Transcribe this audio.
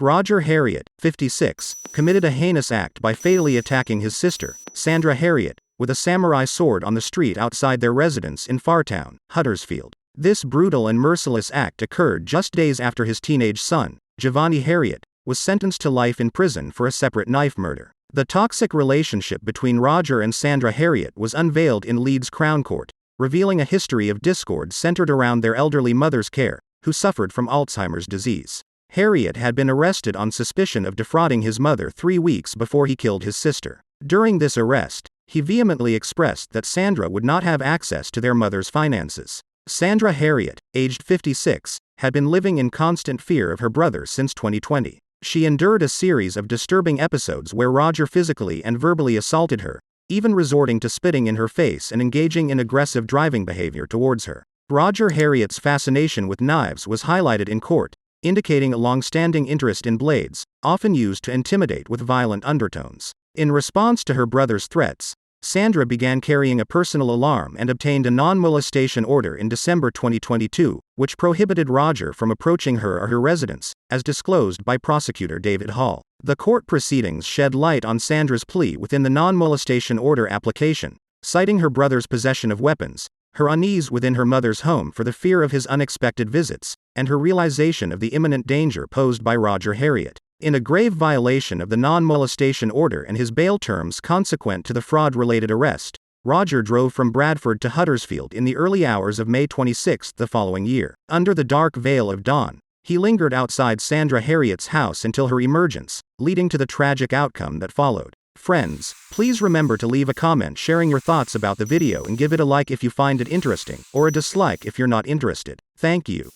Roger Herriot, 56, committed a heinous act by fatally attacking his sister, Sandra Herriot, with a samurai sword on the street outside their residence in Fartown, Huddersfield. This brutal and merciless act occurred just days after his teenage son, Giovanni Herriot, was sentenced to life in prison for a separate knife murder. The toxic relationship between Roger and Sandra Herriot was unveiled in Leeds Crown Court, revealing a history of discord centered around their elderly mother's care, who suffered from Alzheimer's disease. Herriot had been arrested on suspicion of defrauding his mother 3 weeks before he killed his sister. During this arrest, he vehemently expressed that Sandra would not have access to their mother's finances. Sandra Herriot, aged 56, had been living in constant fear of her brother since 2020. She endured a series of disturbing episodes where Roger physically and verbally assaulted her, even resorting to spitting in her face and engaging in aggressive driving behavior towards her. Roger Herriot's fascination with knives was highlighted in court, indicating a long-standing interest in blades, often used to intimidate with violent undertones. In response to her brother's threats, Sandra began carrying a personal alarm and obtained a non-molestation order in December 2022, which prohibited Roger from approaching her or her residence, as disclosed by prosecutor David Hall. The court proceedings shed light on Sandra's plea within the non-molestation order application, citing her brother's possession of weapons, her unease within her mother's home for the fear of his unexpected visits, and her realization of the imminent danger posed by Roger Herriot. In a grave violation of the non-molestation order and his bail terms consequent to the fraud-related arrest, Roger drove from Bradford to Huddersfield in the early hours of May 26 the following year. Under the dark veil of dawn, he lingered outside Sandra Herriot's house until her emergence, leading to the tragic outcome that followed. Friends, please remember to leave a comment sharing your thoughts about the video and give it a like if you find it interesting, or a dislike if you're not interested. Thank you.